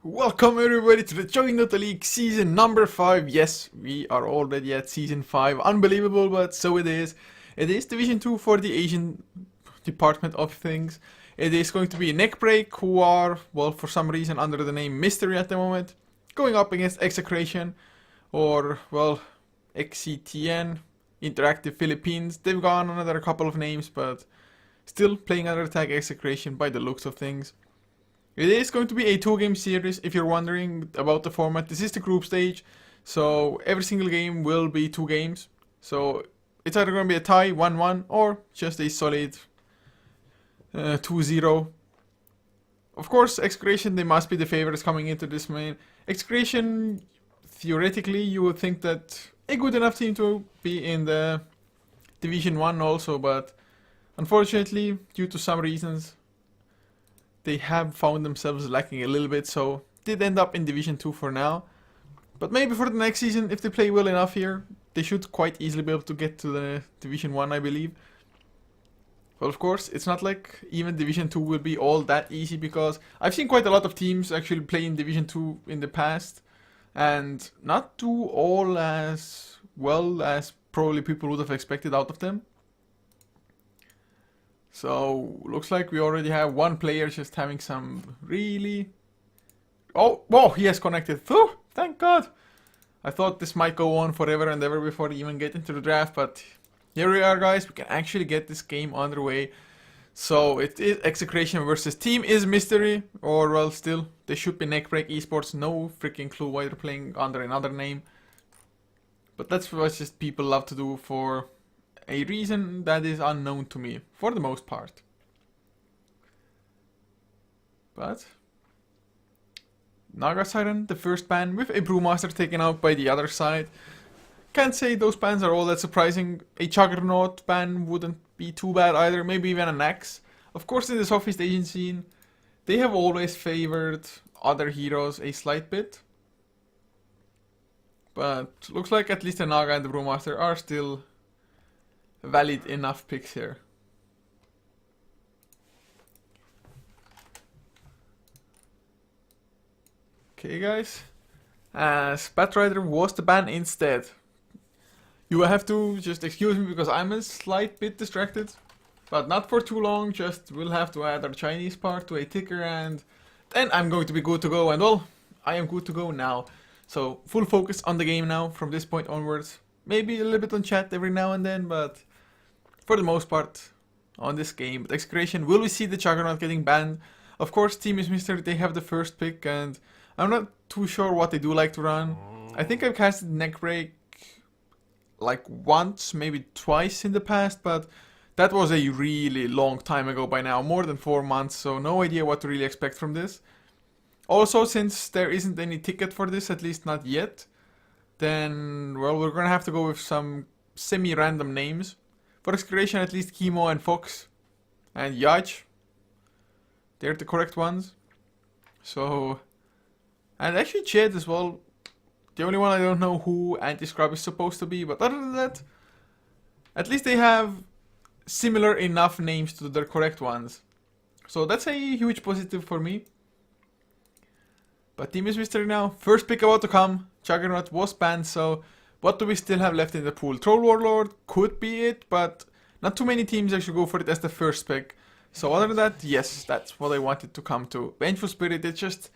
Welcome everybody to the Join Dota League season number 5. Yes, we are already at season 5. Unbelievable, but so it is. It is Division 2 for the Asian department of things. It is going to be NeckBreak, who are, well, for some reason under the name Mystery at the moment, going up against Execration, or, well, XCTN, Interactive Philippines. They've gone another couple of names, but still playing under attack Execration by the looks of things. It is going to be a 2-game series, if you're wondering about the format. This is the group stage, so every single game will be 2 games. So it's either going to be a tie, 1-1, or just a solid 2-0. Of course, Execration, they must be the favorites coming into this main. Execration, theoretically, you would think that a good enough team to be in the Division 1 also, but unfortunately, due to some reasons, they have found themselves lacking a little bit, so did end up in Division 2 for now. But maybe for the next season, if they play well enough here, they should quite easily be able to get to the Division 1, I believe. Well, of course, it's not like even Division 2 will be all that easy, because I've seen quite a lot of teams actually play in Division 2 in the past, and not do all as well as probably people would have expected out of them. So, looks like we already have one player just having some really... Oh, whoa, he has connected. Whew, thank God. I thought this might go on forever and ever before we even get into the draft, but here we are, guys. We can actually get this game underway. So, it is Execration versus Team is Mystery, or, well, still, they should be NeckBreak Esports. No freaking clue why they're playing under another name. But that's what just people love to do for a reason that is unknown to me, for the most part. But Naga Siren, the first ban, with a Brewmaster taken out by the other side. Can't say those bans are all that surprising. A Juggernaut ban wouldn't be too bad either, maybe even an Axe. Of course, in the Southeast Asian scene, they have always favored other heroes a slight bit. But looks like at least the Naga and the Brewmaster are still valid enough picks here. Okay, guys. Batrider was the ban instead. You will have to just excuse me because I'm a slight bit distracted. But not for too long, just we'll have to add our Chinese part to a ticker and then I'm going to be good to go. And well, I am good to go now. So full focus on the game now from this point onwards. Maybe a little bit on chat every now and then, but for the most part on this game. But Execration, will we see the Juggernaut getting banned? Of course, Team is Mystery, they have the first pick, and I'm not too sure what they do like to run. I think I've casted NeckBreak like once, maybe twice in the past, but that was a really long time ago by now, more than 4 months, so no idea what to really expect from this. Also, since there isn't any ticket for this, at least not yet, then, well, we're gonna have to go with some semi-random names. For Execration, at least Chemo and Fox and Yaj, they're the correct ones. So, and actually Jed as well. The only one I don't know who Anti-Scrub is supposed to be, but other than that, at least they have similar enough names to their correct ones. So that's a huge positive for me. But Team is Mystery now. First pick about to come. Juggernaut was banned, so what do we still have left in the pool? Troll Warlord could be it, but not too many teams actually go for it as the first pick. So other than that, yes, that's what I wanted to come to. Vengeful Spirit, it's just...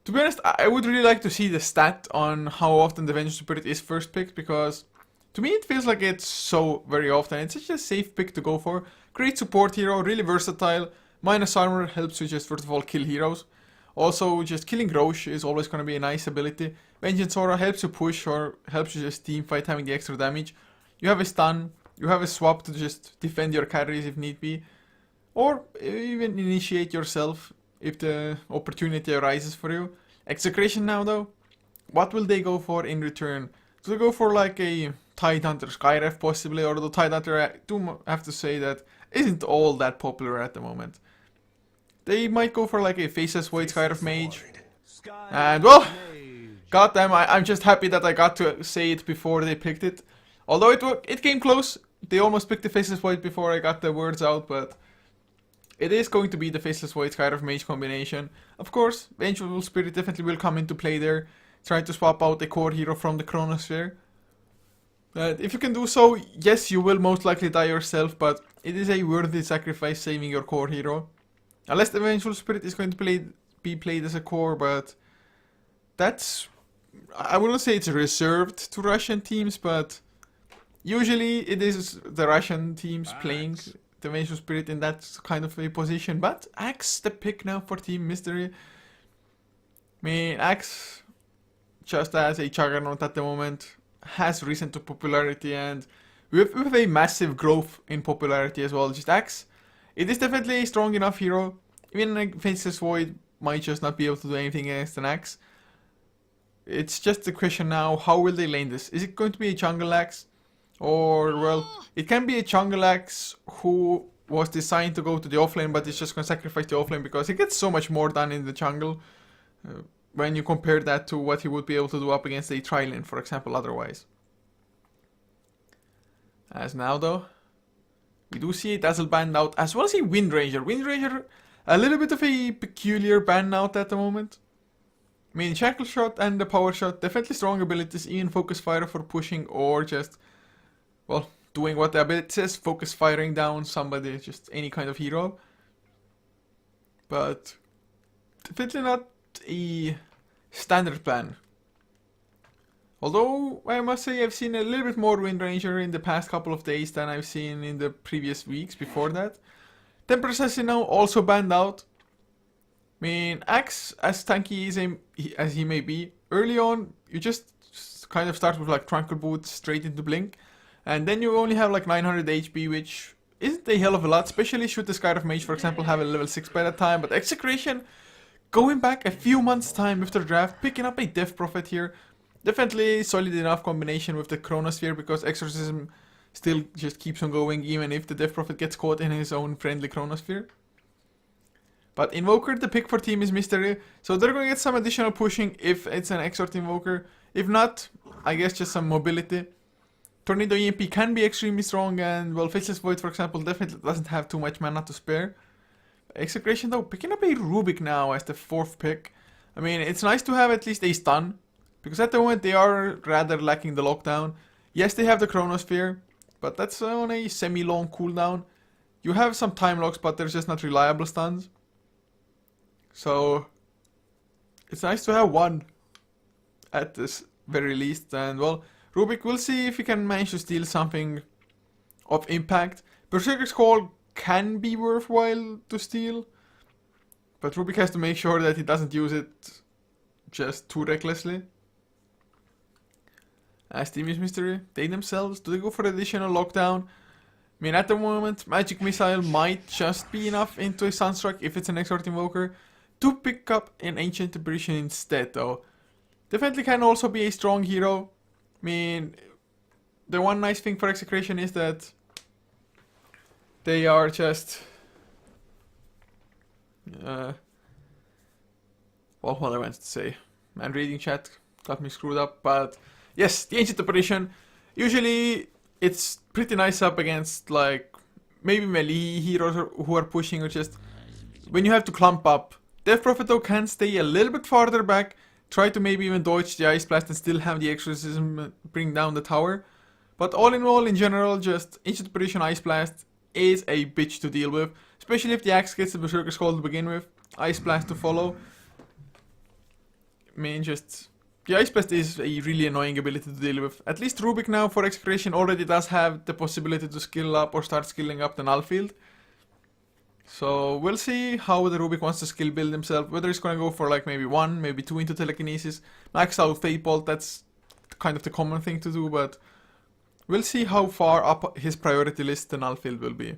To be honest, I would really like to see the stat on how often the Vengeful Spirit is first picked, because to me it feels like it's so very often. It's such a safe pick to go for. Great support hero, really versatile. Minus armor helps you just first of all kill heroes. Also, just killing Roche is always going to be a nice ability. Vengeance Aura helps you push or helps you just team fight, having the extra damage. You have a stun, you have a swap to just defend your carries if need be. Or even initiate yourself if the opportunity arises for you. Execration now though, what will they go for in return? Do they go for like a Tidehunter Skyref possibly, or the Tidehunter, I do have to say that isn't all that popular at the moment. They might go for like a Faceless Void Skyref Mage. And well, goddamn, I'm just happy that I got to say it before they picked it. Although it came close. They almost picked the Faceless Void before I got the words out, but it is going to be the Faceless Void kind of mage combination. Of course, Vengeful Spirit definitely will come into play there, trying to swap out a core hero from the Chronosphere. If you can do so, yes, you will most likely die yourself, but it is a worthy sacrifice saving your core hero. Unless the Vengeful Spirit is going to be played as a core, but that's... I wouldn't say it's reserved to Russian teams, but usually it is the Russian teams playing the Vengeful Spirit in that kind of a position. But Axe the pick now for Team Mystery. I mean, Axe, just as a juggernaut at the moment, has risen to popularity, and with a massive growth in popularity as well. Just Axe, it is definitely a strong enough hero. Even like Faceless Void might just not be able to do anything against an Axe. It's just the question now, how will they lane this? Is it going to be a jungle Axe? Or, well, it can be a jungle Axe who was designed to go to the offlane, but it's just going to sacrifice the offlane because he gets so much more done in the jungle. When you compare that to what he would be able to do up against a tri-lane, for example, otherwise. As now, though, we do see a Dazzle banned out, as well as a Wind Ranger. Wind Ranger, a little bit of a peculiar ban out at the moment. I mean, Shackle Shot and the Power Shot, definitely strong abilities, even Focus Fire for pushing or just, well, doing what the ability says, focus firing down somebody, just any kind of hero. But definitely not a standard plan. Although, I must say I've seen a little bit more Wind Ranger in the past couple of days than I've seen in the previous weeks before that. Temper Assassin now also banned out. I mean, Axe, as tanky as he may be, early on, you just kind of start with like Tranquil Boots straight into Blink. And then you only have like 900 HP, which isn't a hell of a lot, especially should the Sky of Mage, for example, have a level 6 by that time. But Execration, going back a few months' time after draft, picking up a Death Prophet here. Definitely solid enough combination with the Chronosphere, because Exorcism still just keeps on going even if the Death Prophet gets caught in his own friendly Chronosphere. But Invoker, the pick for Team is Mystery, so they're going to get some additional pushing if it's an Exort Invoker. If not, I guess just some mobility. Tornado EMP can be extremely strong, and well, Faceless Void, for example, definitely doesn't have too much mana to spare. Execration though, picking up a Rubik now as the 4th pick. I mean, it's nice to have at least a stun, because at the moment they are rather lacking the lockdown. Yes, they have the Chronosphere, but that's on a semi-long cooldown. You have some time locks, but they're just not reliable stuns. So, it's nice to have one at this very least, and well, Rubik, we'll see if he can manage to steal something of impact. Berserker's Call can be worthwhile to steal, but Rubik has to make sure that he doesn't use it just too recklessly. As Team is Mystery, they themselves, do they go for additional lockdown? I mean, at the moment, Magic Missile might just be enough into a Sunstruck if it's an Exort Invoker to pick up an Ancient Apparition instead, though. Definitely can also be a strong hero. I mean, the one nice thing for Execration is that they are just... well, what I wanted to say. Man, reading chat got me screwed up, but... Yes, the Ancient Apparition. Usually, it's pretty nice up against, like, maybe melee heroes who are pushing, or just... When you have to clump up. Death Prophet, though, can stay a little bit farther back. Try to maybe even dodge the Ice Blast and still have the Exorcism bring down the tower. But all in all, in general, just Ancient Apparition Ice Blast is a bitch to deal with. Especially if the Axe gets the Berserker's Call to begin with. Ice Blast to follow. I mean, just... The Ice Blast is a really annoying ability to deal with. At least Rubik now for Execration already does have the possibility to skill up or start skilling up the Null Field. So we'll see how the Rubik wants to skill build himself, whether he's gonna go for like maybe 1, maybe 2 into Telekinesis, max out Fate Bolt, that's kind of the common thing to do, but we'll see how far up his priority list the Null Field will be.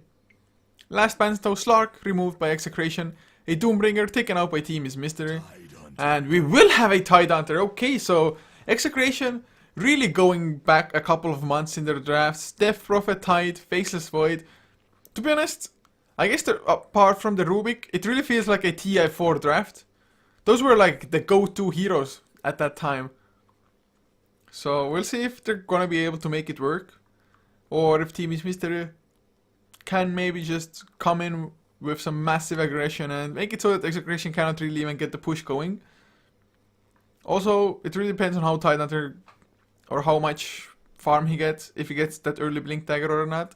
Last ban though, Slark, removed by Execration, a Doombringer taken out by Team is Mystery, and we will have a Tide Hunter. Okay, so Execration really going back a couple of months in their drafts, Death Prophet, Tide, Faceless Void. To be honest, I guess apart from the Rubik, it really feels like a TI4 draft. Those were like the go-to heroes at that time. So we'll see if they're gonna be able to make it work. Or if Team is Mystery can maybe just come in with some massive aggression and make it so that Execration cannot really even get the push going. Also, it really depends on how Tidehunter or how much farm he gets, if he gets that early Blink Dagger or not.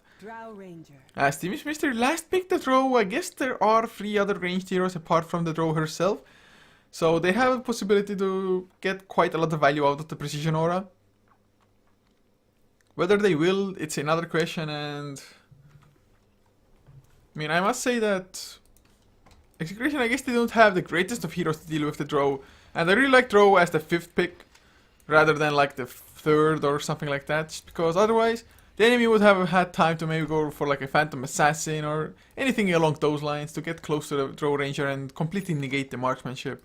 As Team is Mystery last picked the Drow, I guess there are 3 other ranged heroes apart from the Drow herself. So they have a possibility to get quite a lot of value out of the Precision Aura. Whether they will, it's another question, and I mean, I must say that Execration, I guess they don't have the greatest of heroes to deal with the Drow. And I really like Drow as the 5th pick, rather than like the 3rd or something like that, just because otherwise the enemy would have had time to maybe go for like a Phantom Assassin or anything along those lines to get close to the Drow Ranger and completely negate the marksmanship.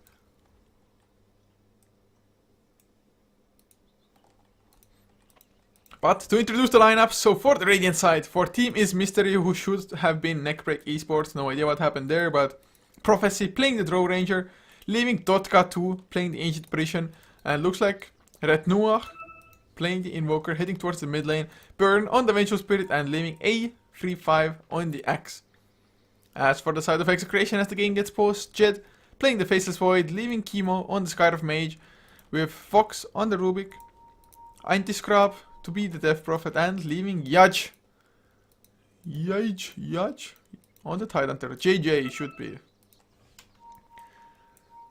But to introduce the lineup, so for the Radiant side, for Team is Mystery, who should have been NeckBreak Esports, no idea what happened there, but Prophecy playing the Drow Ranger, leaving Dota 2 playing the Ancient Apparition, and looks like Red Noah playing the Invoker, heading towards the mid lane, Burn on the Vengeful Spirit, and leaving A35 on the Axe. As for the side of Execration, as the game gets paused, Jed playing the Faceless Void, leaving Chemo on the Skyriff Mage, with Fox on the Rubik, Anti-Scrap to be the Death Prophet, and leaving Yaj on the Tidehunter. JJ should be.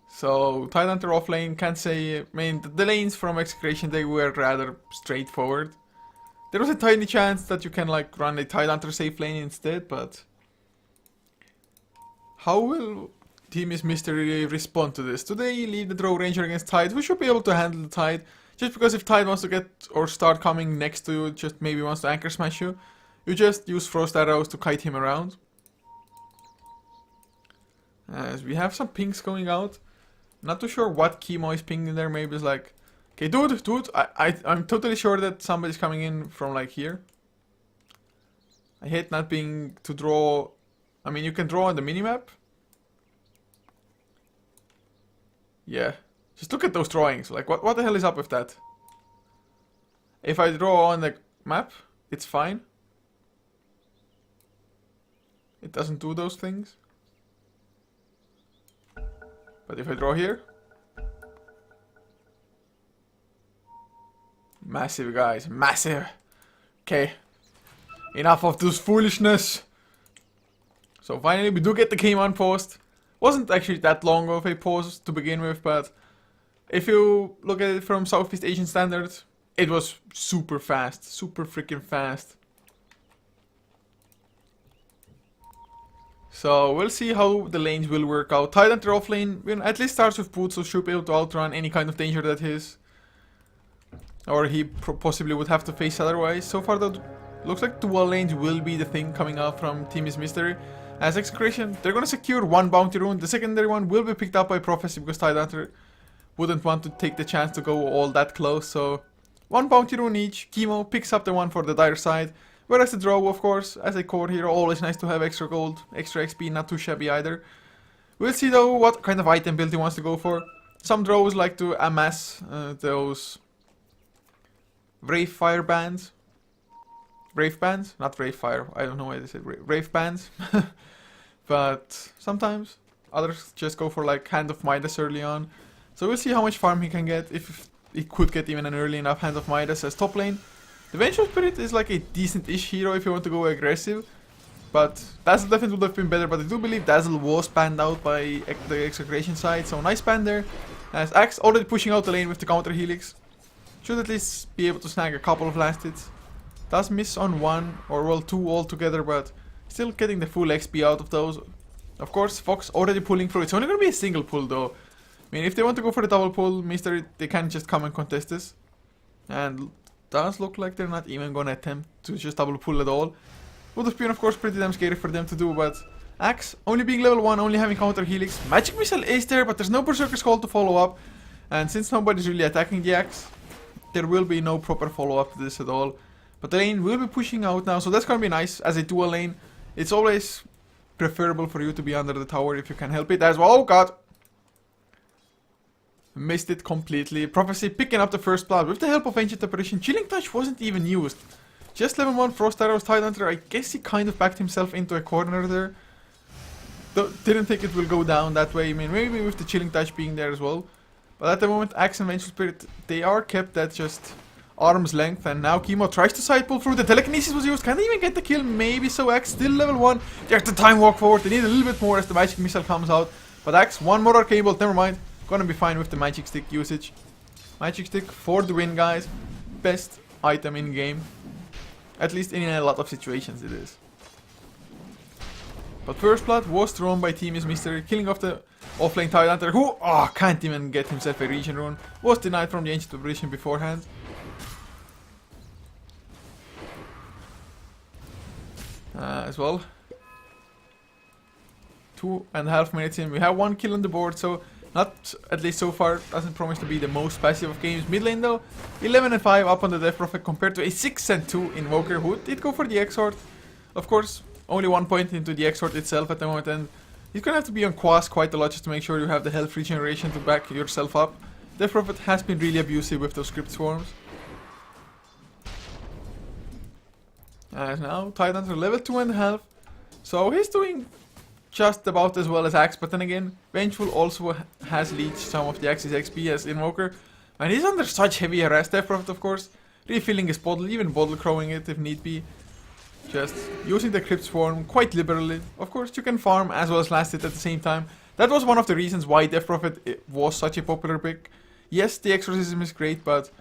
So Tidehunter off lane, can't say. I mean, the lanes from Execration, they were rather straightforward. There was a tiny chance that you can like run a Tidehunter safe lane instead, but how will Team is Mystery respond to this? Do they leave the Drow Ranger against Tide, who should be able to handle the Tide? Just because if Tide wants to get or start coming next to you, just maybe wants to anchor smash you, you just use Frost Arrows to kite him around. As we have some pings going out. Not too sure what Chemo is pinging there, maybe it's like, okay, dude, I'm totally sure that somebody's coming in from like here. I hate not being to draw, I mean you can draw on the minimap. Yeah. Just look at those drawings, like what the hell is up with that? If I draw on the map, it's fine. It doesn't do those things. But if I draw here... Massive, guys, massive! Okay. Enough of this foolishness! So finally we do get the game unpaused. Wasn't actually that long of a pause to begin with, but if you look at it from Southeast Asian standards, it was super fast, super freaking fast. So we'll see how the lanes will work out. Tidehunter off lane at least starts with boots, so should be able to outrun any kind of danger that is, or he possibly would have to face otherwise. So far though, looks like dual lanes will be the thing coming out from Team is Mystery. As Execration, they're gonna secure 1 bounty rune. The secondary one will be picked up by Prophecy because Tidehunter wouldn't want to take the chance to go all that close. So 1 bounty rune each. Chemo picks up the one for the dire side. Whereas the Drow, of course, as a core hero, always nice to have extra gold, extra XP, not too shabby either. We'll see though what kind of item build he wants to go for. Some Drows like to amass those Wraith Fire bands. Wraith bands? Not Wraith Fire, I don't know why they said Wraith bands. But sometimes others just go for like Hand of Midas early on. So we'll see how much farm he can get, if he could get even an early enough Hand of Midas as top lane. The Vengeful Spirit is like a decent-ish hero if you want to go aggressive. But Dazzle definitely would have been better, but I do believe Dazzle was banned out by the Execration side. So nice ban there. As Axe already pushing out the lane with the counter Helix. Should at least be able to snag a couple of last hits. Does miss on 1 or well 2 altogether, but still getting the full XP out of those. Of course, Fox already pulling through. It's only going to be a single pull though. I mean, if they want to go for the double pull, Mystery, they can just come and contest this. And does look like they're not even going to attempt to just double pull at all. Would have been, of course, pretty damn scary for them to do, but Axe, only being level 1, only having counter Helix. Magic Missile is there, but there's no Berserker's Call to follow up. And since nobody's really attacking the Axe, there will be no proper follow-up to this at all. But the lane will be pushing out now, so that's going to be nice. As a dual lane, it's always preferable for you to be under the tower if you can help it as well. Oh god! Missed it completely. Prophecy picking up the first blood with the help of Ancient Apparition. Chilling Touch wasn't even used. Just level 1 Frost Arrows, Tidehunter. I guess he kind of backed himself into a corner there. didn't think it will go down that way. I mean, maybe with the chilling touch being there as well. But at the moment, Axe and Vengeful Spirit, they are kept at just arm's length. And now Chemo tries to side pull through. The telekinesis was used. Can't even get the kill. Maybe so. Axe still level 1. There's the time walk forward. They need a little bit more as the magic missile comes out. But Axe, one more arcane bolt. Never mind. Gonna be fine with the magic stick usage. Magic stick for the win, guys. Best item in game. At least in a lot of situations it is. But first blood was thrown by Team is Mystery, killing off the offlane Tidehunter, who can't even get himself a region rune. Was denied from the ancient operation beforehand. As well. 2.5 minutes in, we have 1 kill on the board, so not, at least so far, doesn't promise to be the most passive of games. Mid lane though, 11 and 5 up on the Death Prophet compared to a 6 and 2 Invoker who did go for the Exort. Of course, only 1 point into the Exort itself at the moment, and he's gonna have to be on Quas quite a lot just to make sure you have the health regeneration to back yourself up. Death Prophet has been really abusive with those script swarms. As now, Tidehunter level 2.5, so he's doing just about as well as Axe, but then again, Vengeful also has leached some of the Axe's XP as Invoker, and he's under such heavy harass. Death Prophet, of course, refilling his bottle, even bottle crowing it if need be. Just using the Crypt Swarm quite liberally. Of course, you can farm as well as last hit at the same time. That was one of the reasons why Death Prophet was such a popular pick. Yes, the Exorcism is great, but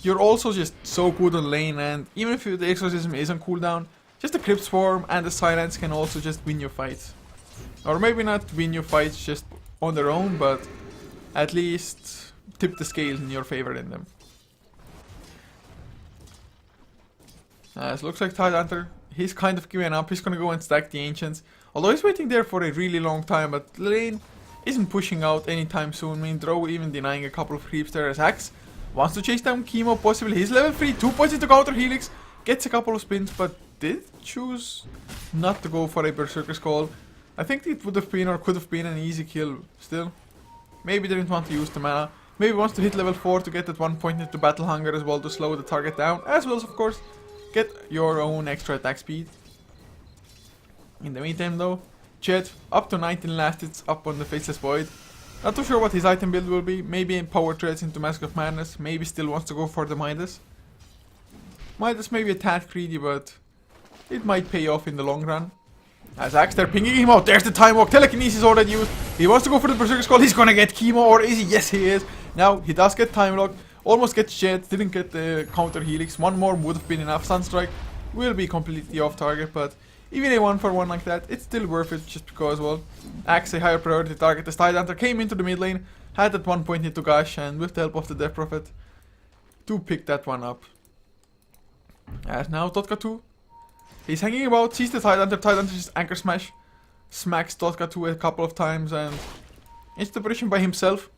you're also just so good on lane, and even if the Exorcism is on cooldown, just the Crypt Swarm and the Silence can also just win your fights. Or maybe not win your fights just on their own, but at least tip the scales in your favor in them. It looks like Tidehunter, he's kind of giving up. He's gonna go and stack the Ancients. Although he's waiting there for a really long time, but lane isn't pushing out anytime soon. I mean, Drow even denying a couple of creeps there as Axe wants to chase down Chemo, possibly. He's level 3, 2 points into counter Helix, gets a couple of spins, but did choose not to go for a Berserker's Call. I think it would have been or could have been an easy kill still. Maybe didn't want to use the mana. Maybe wants to hit level 4 to get that 1 point into Battle Hunger as well to slow the target down. As well as, of course, get your own extra attack speed. In the meantime though, Chet up to 19 last hits up on the Faceless Void. Not too sure what his item build will be. Maybe in Power Treads into Mask of Madness. Maybe still wants to go for the Midas. Midas may be a tad greedy, but it might pay off in the long run. As Axe, they're pinging him out. There's the time walk. Telekinesis already used. He wants to go for the Berserker's Call. He's gonna get Chemo, or is he? Yes, he is. Now, he does get time lock. Almost gets Jet. Didn't get the counter Helix. One more would have been enough. Sunstrike will be completely off target, but even a 1-for-1 like that, it's still worth it just because, well, Axe, a higher priority target. The Tidehunter came into the mid lane, had that 1 point into Gush, and with the help of the Death Prophet, to pick that one up. As now, Totka 2. He's hanging about, sees the Tidehunter. Tidehunter just anchor smash. Smacks Totka 2 a couple of times, and inspiration by himself.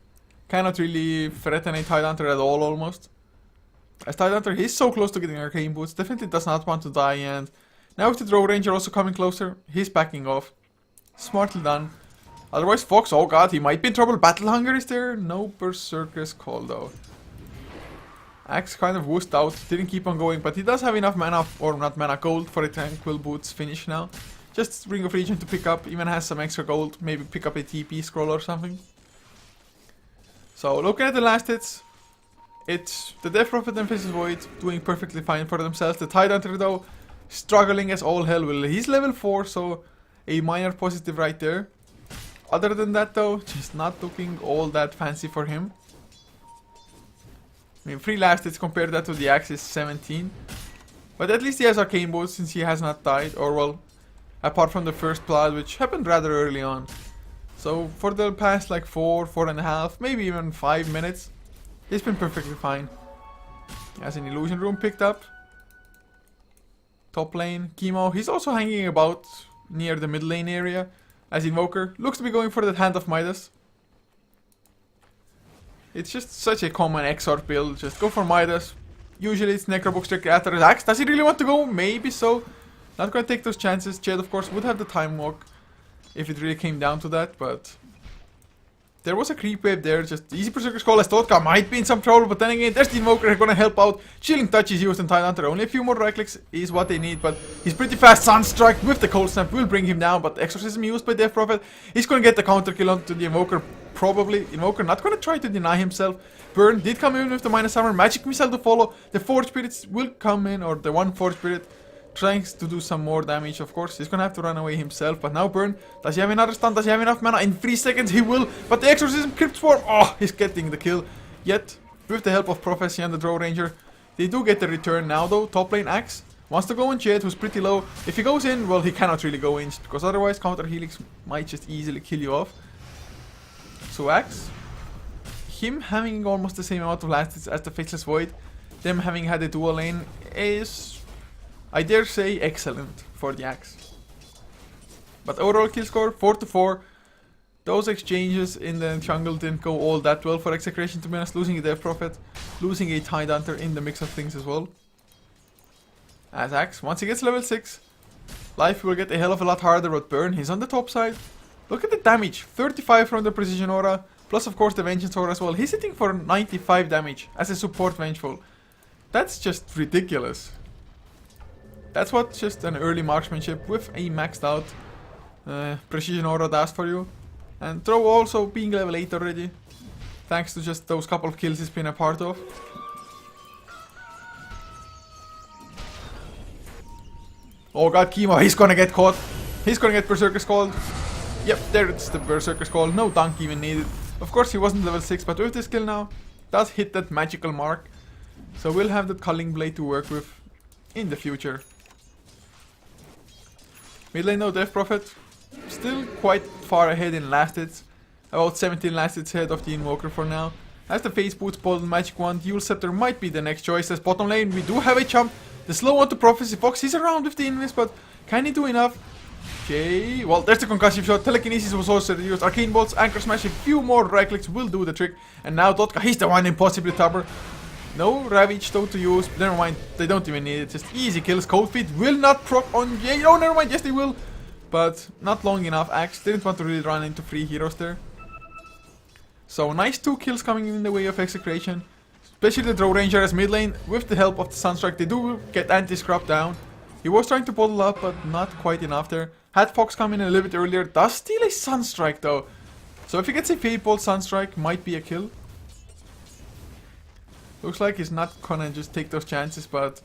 Cannot really threaten a Tidehunter at all, almost. As Tidehunter, he's so close to getting Arcane Boots. Definitely does not want to die, and now with the Drow Ranger also coming closer, he's backing off. Smartly done. Otherwise, Fox, oh god, he might be in trouble. Battle Hunger is there. No Berserker's Call, though. Axe kind of wussed out, didn't keep on going, but he does have enough mana, or not mana, gold for a Tranquil Boots finish now. Just Ring of Region to pick up, even has some extra gold, maybe pick up a TP scroll or something. So, looking at the last hits, it's the Death Prophet and Faceless Void doing perfectly fine for themselves. The Tidehunter, though, struggling as all hell will. He's level 4, so a minor positive right there. Other than that, though, just not looking all that fancy for him. I mean, 3 last hits, compared that to the Axe is 17. But at least he has Arcane Boots since he has not died, or well, apart from the first blood, which happened rather early on. So for the past like 4.5, maybe even 5 minutes, he's been perfectly fine. As an Illusion Room picked up. Top lane, Chemo, he's also hanging about near the mid lane area. As Invoker, looks to be going for that Hand of Midas. It's just such a common Exort build, just go for Midas. Usually it's Necrobook Strike after his Axe. Does he really want to go? Maybe so. Not gonna take those chances. Jed, of course, would have the time walk if it really came down to that, but there was a creep wave there, just easy Berserker Skull as Dota might be in some trouble, but then again, there's the Invoker gonna help out. Chilling Touch is used in Tidehunter, only a few more right clicks is what they need, but he's pretty fast. Sunstrike with the Cold Snap will bring him down, but Exorcism used by Death Prophet, he's gonna get the counter kill onto the Invoker, probably. Invoker not gonna try to deny himself. Burn did come in with the minus armor, Magic Missile to follow, the Forge Spirits will come in, or the one Forge Spirit trying to do some more damage, of course. He's gonna have to run away himself, but now Burn, does he have another stun? Does he have enough mana? In 3 seconds he will, but the Exorcism Crypt Swarm, oh, he's getting the kill. Yet, with the help of Prophecy and the Draw Ranger, they do get the return now though. Top lane Axe wants to go in Jed, who's pretty low. If he goes in, well, he cannot really go in, because otherwise counter Helix might just easily kill you off. So Axe, him having almost the same amount of last hits as the Faceless Void, them having had a dual lane is, I dare say, excellent for the Axe. But overall kill score, 4-4. Those exchanges in the jungle didn't go all that well for Execration, to be honest. Losing a Death Prophet, losing a Tidehunter in the mix of things as well. As Axe, once he gets level 6, life will get a hell of a lot harder, but Burn, he's on the top side. Look at the damage, 35 from the Precision Aura, plus of course the Vengeance Aura as well. He's hitting for 95 damage as a support Vengeful. That's just ridiculous. That's what just an early marksmanship with a maxed out Precision Aura does for you. And Throw also being level 8 already, thanks to just those couple of kills he's been a part of. Oh god, Kimo, he's gonna get caught. He's gonna get Berserker Skull. Yep, there it's the Berserker Skull. No dunk even needed. Of course he wasn't level 6, but with this skill now, does hit that magical mark. So we'll have that Culling Blade to work with in the future. Mid lane, no Death Prophet. Still quite far ahead in last hits. About 17 last hits ahead of the Invoker for now. As the Face Boots, Golden Magic Wand, Dual Scepter might be the next choice. As bottom lane, we do have a jump. The slow onto Prophecy Fox, he's around with the Invis, but can he do enough? Okay, well, there's the Concussive Shot. Telekinesis was also reduced. Arcane Bolts, Anchor Smash, a few more right clicks will do the trick. And now Dotka, he's the one impossibly tougher. No Ravage though to use. Never mind, they don't even need it. Just easy kills. Cold Feet will not proc on Jay. Oh, never mind. Yes, they will. But not long enough. Axe didn't want to really run into free heroes there. So nice 2 kills coming in the way of Execration. Especially the Draw Ranger as mid lane. With the help of the Sunstrike, they do get anti-scrap down. He was trying to bottle up, but not quite enough there. Had Fox come in a little bit earlier. Does steal a Sunstrike though. So if he gets a Fade Bolt, Sunstrike might be a kill. Looks like he's not gonna just take those chances, but...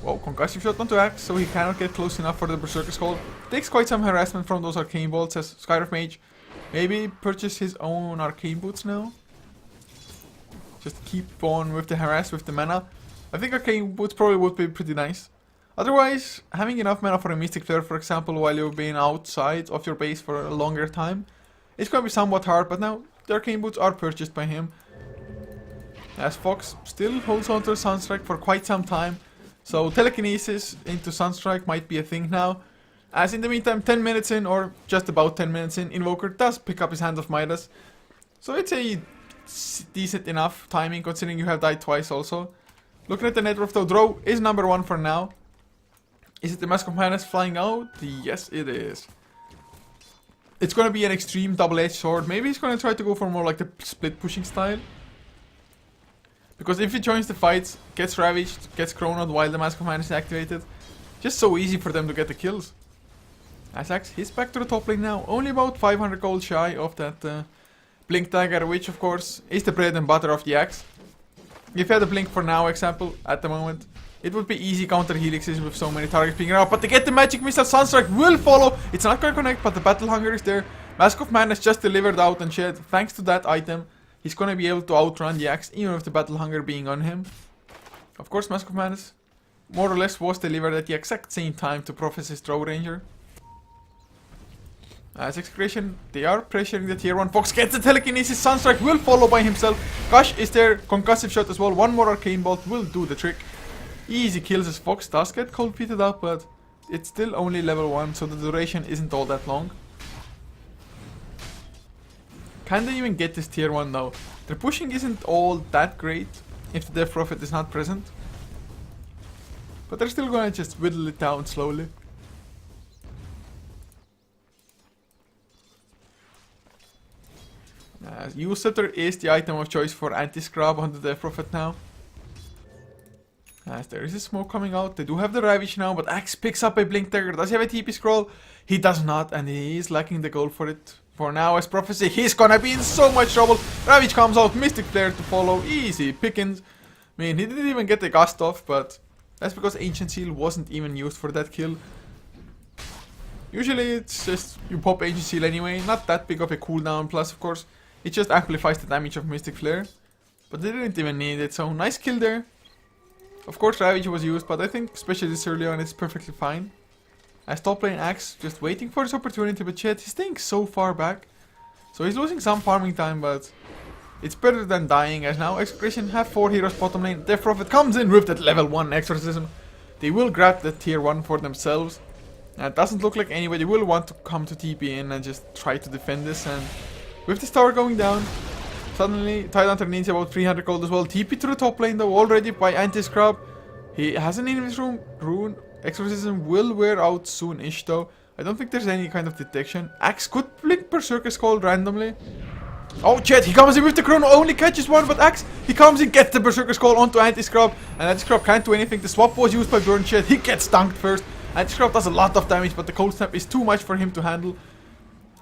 Whoa, Concussive Shot onto Axe, so he cannot get close enough for the Berserker Skull. Takes quite some harassment from those Arcane Bolts as Skyriff Mage. Maybe purchase his own Arcane Boots now. Just keep on with the harass with the mana. I think Arcane Boots probably would be pretty nice. Otherwise, having enough mana for a Mystic Flare, for example, while you've been outside of your base for a longer time, it's gonna be somewhat hard, but now the Arcane Boots are purchased by him. As Fox still holds on to the Sunstrike for quite some time. So Telekinesis into Sunstrike might be a thing now. As in the meantime, 10 minutes in, or just about 10 minutes in, Invoker does pick up his Hand of Midas. So it's a decent enough timing considering you have died twice also. Looking at the net worth though, Draw is number 1 for now. Is it the Mask of Madness flying out? Yes, it is. It's gonna be an extreme double-edged sword. Maybe he's gonna try to go for more like the split pushing style. Because if he joins the fights, gets Ravaged, gets Chronoed while the Mask of Madness is activated, just so easy for them to get the kills. Axe, he's back to the top lane now, only about 500 gold shy of that Blink Dagger, which of course is the bread and butter of the Axe. If you had a Blink for now example, at the moment, it would be easy counter Helixes with so many targets being around, but to get the Magic Missile, Sunstrike will follow. It's not gonna connect, but the Battle Hunger is there. Mask of Madness just delivered out and shed, thanks to that item. He's gonna be able to outrun the Axe, even with the Battle Hunger being on him. Of course, Mask of Madness, more or less, was delivered at the exact same time to Prophecy's Draw Ranger. As Execration, they are pressuring the tier 1. Fox gets the Telekinesis, Sunstrike will follow by himself. Gush is there, Concussive Shot as well. One more Arcane Bolt will do the trick. Easy kills as Fox does get cold feeted up, but it's still only level 1, so the duration isn't all that long. Can they even get this tier 1 now? Their pushing isn't all that great if the Death Prophet is not present. But they're still gonna just whittle it down slowly. Use Scepter is the item of choice for anti-scrub on the Death Prophet now. As there is a smoke coming out, they do have the Ravage now, but Axe picks up a Blink Dagger. Does he have a TP scroll? He does not, and he is lacking the gold for it. For now, as Prophecy, he's gonna be in so much trouble. Ravage comes out, Mystic Flare to follow, easy pickings. I mean, he didn't even get the Gust off, but that's because Ancient Seal wasn't even used for that kill. Usually it's just, you pop Ancient Seal anyway, not that big of a cooldown, plus of course, it just amplifies the damage of Mystic Flare. But they didn't even need it, so nice kill there. Of course Ravage was used, but I think especially this early on it's perfectly fine. As top lane Axe, just waiting for his opportunity, but yet he's staying so far back. So he's losing some farming time, but it's better than dying, as now Execration have 4 heroes bottom lane. Death Prophet comes in with that level 1 exorcism. They will grab the tier 1 for themselves. And it doesn't look like anybody will want to come to TP in and just try to defend this. And with this tower going down, suddenly Tidehunter needs about 300 gold as well. TP to the top lane though, already by anti-scrub. He has an in his room. Rune Exorcism will wear out soon-ish though. I don't think there's any kind of detection. Axe could blink Berserker Skull randomly. Oh shit, he comes in with the chrono, only catches one, but Axe, he comes in, gets the Berserker Skull onto anti-scrub. And anti-scrub can't do anything. The swap was used by Burn Shit. He gets dunked first. Anti-scrub does a lot of damage, but the cold snap is too much for him to handle.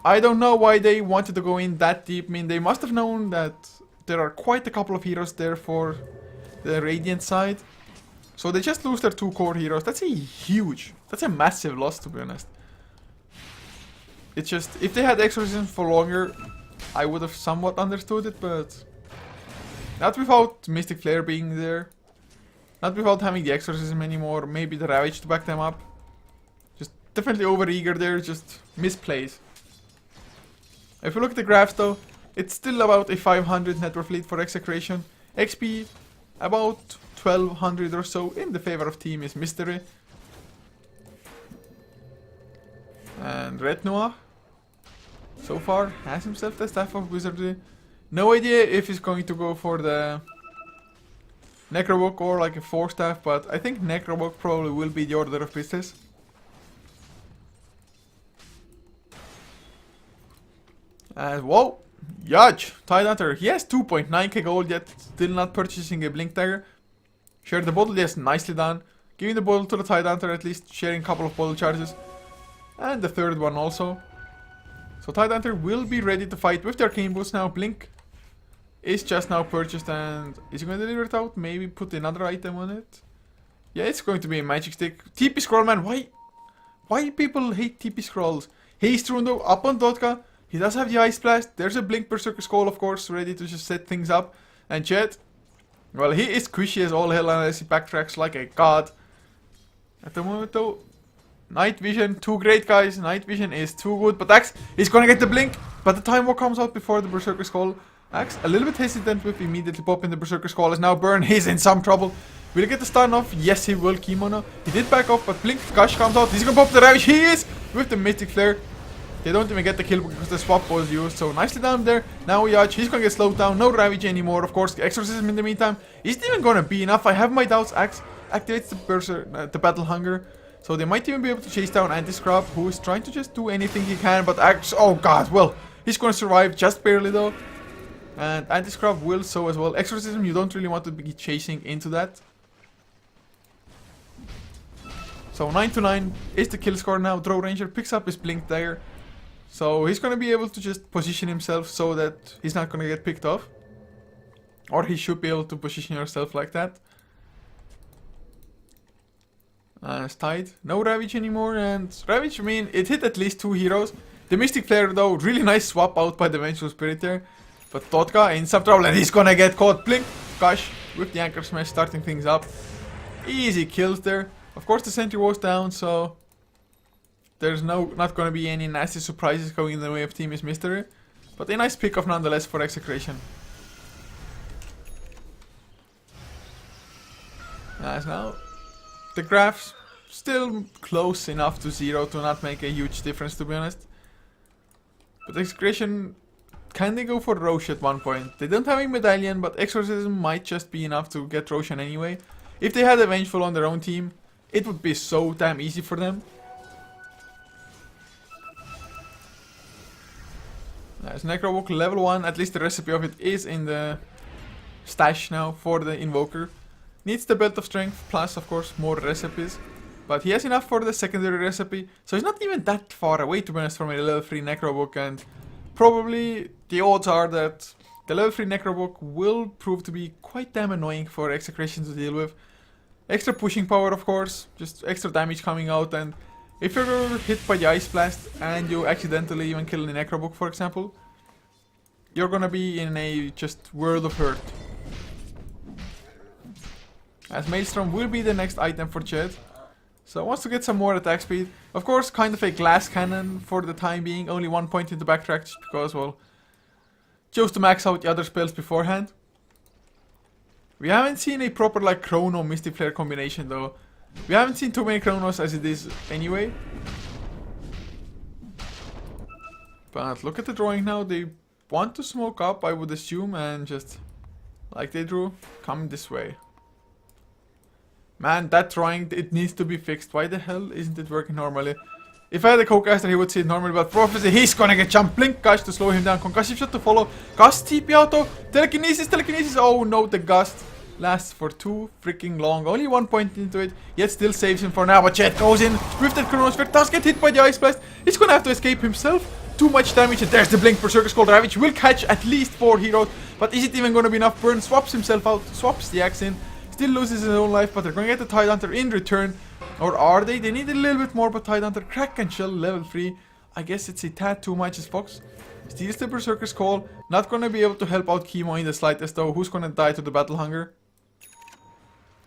I don't know why they wanted to go in that deep. I mean, they must have known that there are quite a couple of heroes there for the Radiant side. So they just lose their 2 core heroes. That's a massive loss, to be honest. It's just, if they had Exorcism for longer, I would have somewhat understood it, but not without Mystic Flare being there. Not without having the Exorcism anymore, maybe the Ravage to back them up. Just definitely over-eager there, just misplays. If you look at the graphs though, it's still about a 500 net worth lead for Execration. XP about 1200 or so in the favor of Team is Mystery. And Red Noah so far has himself the Staff of Wizardry. No idea if he's going to go for the Necrobook or like a 4-staff, but I think Necrobook probably will be the order of business. And whoa, Yudge, Tidehunter, he has 2.9k gold yet still not purchasing a Blink Dagger. Share the bottle, yes, nicely done. Giving the bottle to the Tidehunter, at least sharing a couple of bottle charges. And the third one also. So Tidehunter will be ready to fight with the Arcane Boots now. Blink is just now purchased, and is he going to deliver it out? Maybe put another item on it? Yeah, it's going to be a Magic Stick. TP Scroll, man, why people hate TP Scrolls? Haste Rune though, up on Dota. He does have the Ice Blast. There's a Blink Berserker Skull, of course, ready to just set things up. And Chet, well, he is squishy as all hell unless he backtracks like a god. At the moment though, Night Vision, too great guys. Night Vision is too good. But Axe is gonna get the Blink. But the Time War comes out before the Berserker Skull. Axe a little bit hesitant with immediately popping the Berserker Skull as now Burn. He's in some trouble. Will he get the stun off? Yes, he will. Kimono. He did back off, but Blink Gush comes out. He's gonna pop the Ravage. He is with the Mystic Flare. They don't even get the kill because the swap was used. So nicely down there. Now Yudge, he's gonna get slowed down. No Ravage anymore. Of course, Exorcism in the meantime isn't even gonna be enough. I have my doubts. Axe activates the Battle Hunger. So they might even be able to chase down Anti-Scrub, who is trying to just do anything he can. But Axe, oh god, well, he's gonna survive just barely though. And Anti-Scrub will so as well. Exorcism, you don't really want to be chasing into that. So 9 to 9 is the kill score now. Draw Ranger picks up his Blink Dagger. So he's gonna be able to just position himself so that he's not gonna get picked off. Or he should be able to position yourself like that. It's tied. No Ravage anymore, and Ravage, I mean, it hit at least 2 heroes. The Mystic Flare though, really nice swap out by the Vengeful Spirit there. But Totka in some trouble and he's gonna get caught. Blink, Gosh, with the Anchor Smash starting things up. Easy kills there. Of course the sentry was down, so there's not gonna be any nasty surprises going in the way of Team is Mystery. But a nice pick off nonetheless for Execration. Nice now. The graphs still close enough to 0 to not make a huge difference, to be honest. But Execration, can they go for Roche at one point? They don't have a medallion, but Exorcism might just be enough to get Roshan anyway. If they had a Vengeful on their own team, it would be so damn easy for them. There's Necrobook level 1, at least the recipe of it is in the stash now for the Invoker. Needs the Belt of Strength, plus of course more recipes. But he has enough for the secondary recipe, so he's not even that far away to be honest from a level 3 Necrobook, and probably the odds are that the level 3 Necrobook will prove to be quite damn annoying for Execration to deal with. Extra pushing power of course, just extra damage coming out, and if you're hit by the Ice Blast and you accidentally even kill the Necrobook for example, you're gonna be in a just world of hurt. As Maelstrom will be the next item for Chet. So wants to get some more attack speed. Of course, kind of a glass cannon for the time being. Only 1 point into backtrack just because, well, chose to max out the other spells beforehand. We haven't seen a proper like Chrono Misty Flare combination though. We haven't seen too many Chronos as it is anyway. But look at the drawing now. They want to smoke up, I would assume, and just like they drew, come this way. Man, that drawing, it needs to be fixed. Why the hell isn't it working normally? If I had a co-caster, he would see it normally, but Prophecy, he's gonna get jump. Blink Gush to slow him down. Concussive Shot to follow. Gust TP auto. Telekinesis, telekinesis. Oh no, the Gust lasts for too freaking long. Only 1 point into it, yet still saves him for now. But Chet goes in with the Chronosphere, does get hit by the Ice Blast. He's gonna have to escape himself. Too much damage, and there's the Blink Berserker Skull Ravage. Will catch at least 4 heroes, but is it even gonna be enough? Burn swaps himself out, swaps the axe in. Still loses his own life, but they're going to get the Tidehunter in return. Or are they? They need a little bit more, but Tidehunter, Crack and Shell, level 3. I guess it's a tad too much as Fox. Steals the Berserker's Call. Not going to be able to help out Chemo in the slightest though. Who's going to die to the Battle Hunger?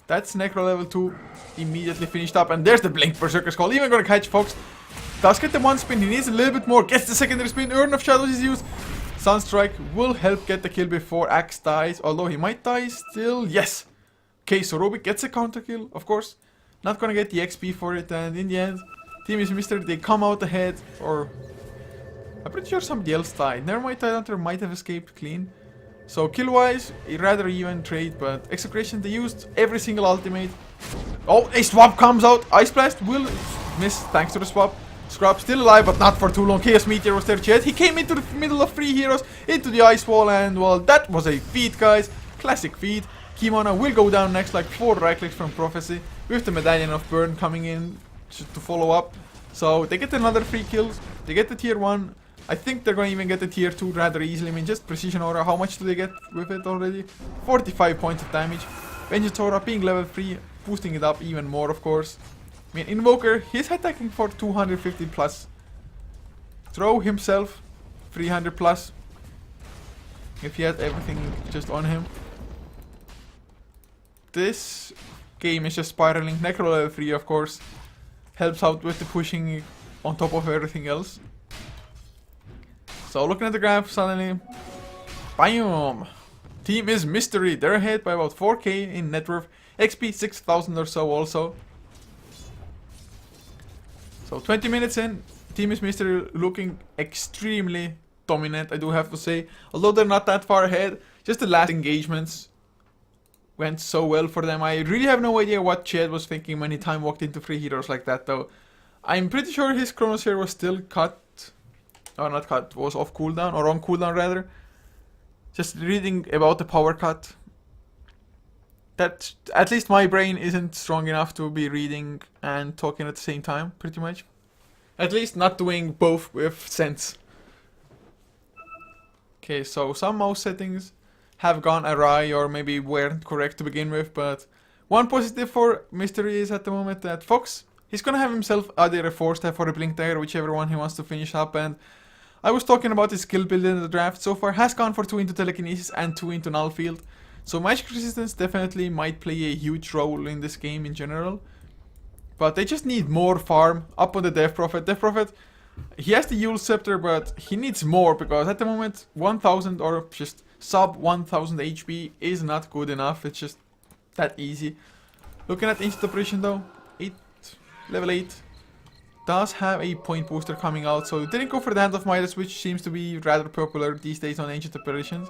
That's Necro level 2. Immediately finished up. And there's the Blink Berserker's Call. Even going to catch Fox. Does get the 1 spin. He needs a little bit more. Gets the secondary spin. Urn of Shadows is used. Sunstrike will help get the kill before Axe dies. Although he might die still. Yes. Okay, so Rubik gets a counter kill, of course. Not gonna get the XP for it, and in the end, Team is Mystery, they come out ahead, or I'm pretty sure somebody else died. Never mind, Tidehunter might have escaped clean. So kill-wise, a rather even trade, but Execration, they used every single ultimate. Oh, a swap comes out. Ice Blast will miss thanks to the swap. Scrub still alive, but not for too long. Chaos Meteor was there yet. He came into the middle of 3 heroes, into the ice wall, and well, that was a feat, guys. Classic feat. Kimona will go down next, like 4 right clicks from Prophecy, with the Medallion of Burn coming in to follow up. So they get another 3 kills, they get the tier 1. I think they're going to even get the tier 2 rather easily. I mean, just Precision Aura, how much do they get with it already? 45 points of damage. Vengeance Aura being level 3, boosting it up even more, of course. I mean, Invoker, he's attacking for 250 plus. Throw himself 300 plus. If he has everything just on him. This game is just spiraling. Necro level 3, of course, helps out with the pushing on top of everything else. So looking at the graph, suddenly, BAM! Team is Mystery. They're ahead by about 4k in net worth. XP 6,000 or so also. So 20 minutes in, Team is Mystery looking extremely dominant, I do have to say. Although they're not that far ahead, just the last engagements went so well for them. I really have no idea what Chad was thinking when he time walked into 3 heroes like that though. I'm pretty sure his Chronosphere was still cut. Or not cut, was off cooldown, or on cooldown rather. Just reading about the power cut. That, at least my brain isn't strong enough to be reading and talking at the same time, pretty much. At least not doing both with sense. Okay, so some mouse settings have gone awry or maybe weren't correct to begin with, but one positive for Mystery is at the moment that Fox, he's gonna have himself either a 4-step or a Blink Dagger, whichever one he wants to finish up, and I was talking about his skill build in the draft. So far has gone for 2 into Telekinesis and 2 into Null Field, so Magic Resistance definitely might play a huge role in this game in general, but they just need more farm up on the Death Prophet. Death Prophet, he has the Yule Scepter, but he needs more because at the moment 1000 or just sub 1000 HP is not good enough. It's just that easy. Looking at Ancient Operation though, level 8 does have a point booster coming out, so didn't go for the Hand of Midas, which seems to be rather popular these days on Ancient Operations.